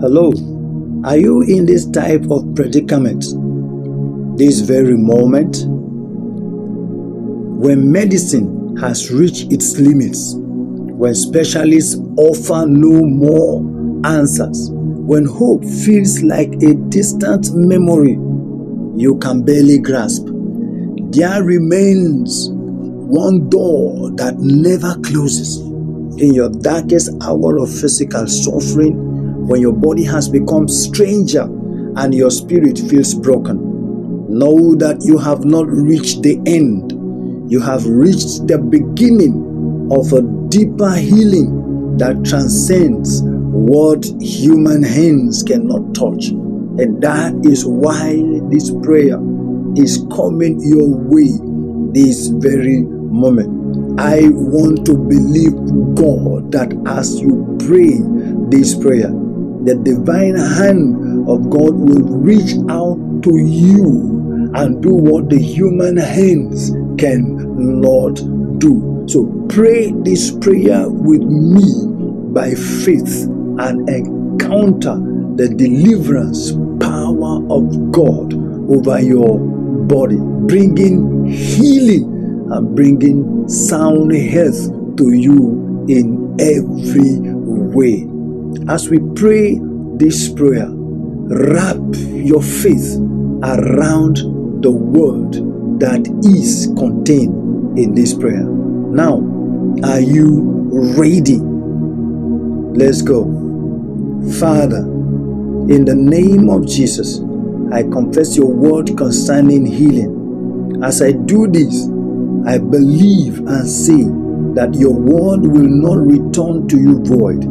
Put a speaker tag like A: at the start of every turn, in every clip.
A: Hello, are you in this type of predicament this very moment? When medicine has reached its limits, when specialists offer no more answers, when hope feels like a distant memory you can barely grasp, there remains one door that never closes. In your darkest hour of physical suffering, when your body has become stranger and your spirit feels broken, know that you have not reached the end. You have reached the beginning of a deeper healing that transcends what human hands cannot touch. And that is why this prayer is coming your way this very moment. I want to believe God that as you pray this prayer, the divine hand of God will reach out to you and do what the human hands cannot do. So pray this prayer with me by faith and encounter the deliverance power of God over your body, bringing healing and bringing sound health to you in every way. As we pray this prayer, wrap your faith around the word that is contained in this prayer. Now, are you ready? Let's go. Father, in the name of Jesus, I confess your word concerning healing. As I do this, I believe and say that your word will not return to you void,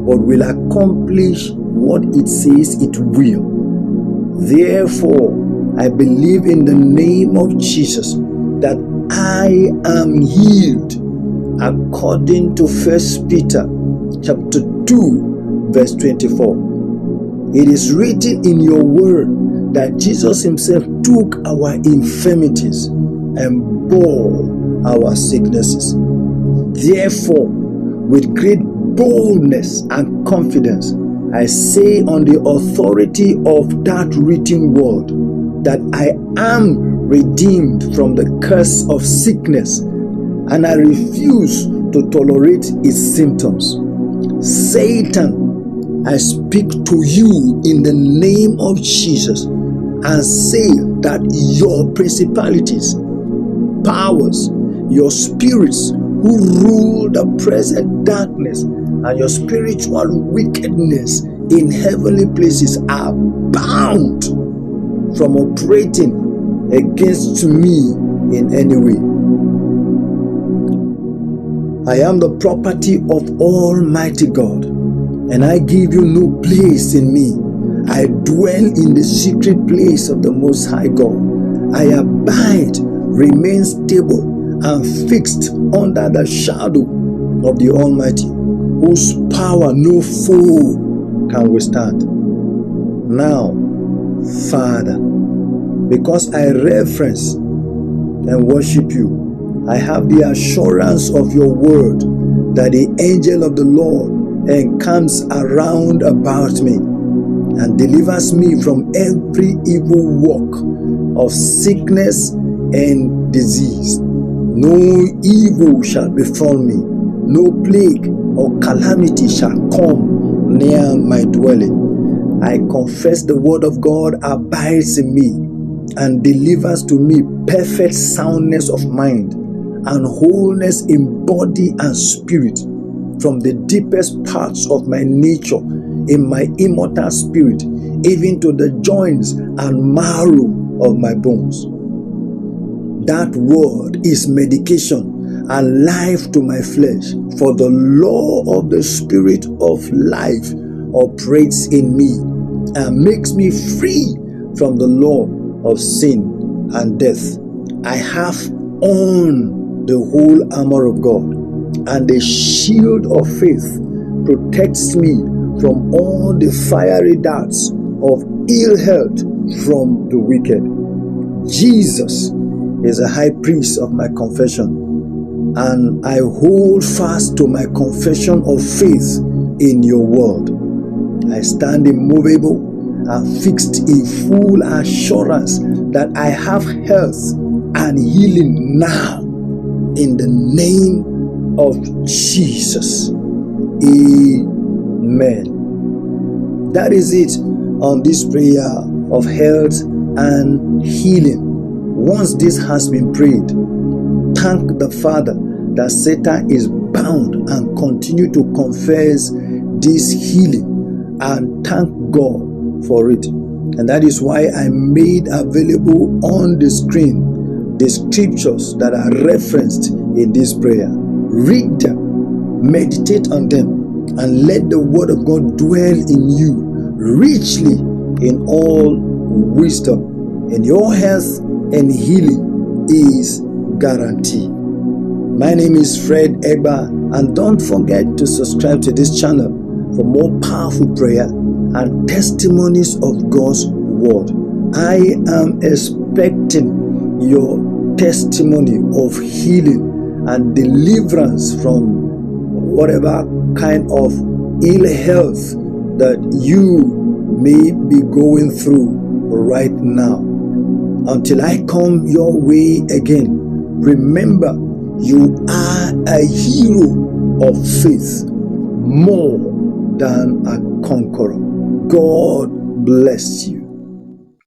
A: but will accomplish what it says it will. Therefore, I believe in the name of Jesus that I am healed according to 1 Peter chapter 2 verse 24. It is written in your word that Jesus himself took our infirmities and bore our sicknesses. Therefore, with great boldness and confidence, I say on the authority of that written word that I am redeemed from the curse of sickness, and I refuse to tolerate its symptoms. Satan, I speak to you in the name of Jesus and say that your principalities, powers, your spirits who rule the present darkness and your spiritual wickedness in heavenly places are bound from operating against me in any way. I am the property of Almighty God, and I give you no place in me. I dwell in the secret place of the Most High God. I abide, remain stable, and fixed under the shadow of the Almighty, whose power no foe can withstand. Now, Father, because I reverence and worship you, I have the assurance of your word that the angel of the Lord encamps around about me and delivers me from every evil work of sickness and disease. No evil shall befall me, no plague or calamity shall come near my dwelling. I confess the word of God abides in me and delivers to me perfect soundness of mind and wholeness in body and spirit, from the deepest parts of my nature in my immortal spirit, even to the joints and marrow of my bones. That word is medication and life to my flesh, for the law of the Spirit of life operates in me and makes me free from the law of sin and death. I have on the whole armor of God, and the shield of faith protects me from all the fiery darts of ill health from the wicked. Jesus is a high priest of my confession, and I hold fast to my confession of faith in your word. I stand immovable and fixed in full assurance that I have health and healing now in the name of Jesus. Amen. That is it on this prayer of health and healing. Once this has been prayed, thank the Father that Satan is bound and continue to confess this healing, and thank God for it. And that is why I made available on the screen the scriptures that are referenced in this prayer. Read them, meditate on them, and let the word of God dwell in you richly in all wisdom. And your health and healing is guaranteed. My name is Fred Egba, and don't forget to subscribe to this channel for more powerful prayer and testimonies of God's word. I am expecting your testimony of healing and deliverance from whatever kind of ill health that you may be going through right now. Until I come your way again, remember, you are a hero of faith, more than a conqueror. God bless you.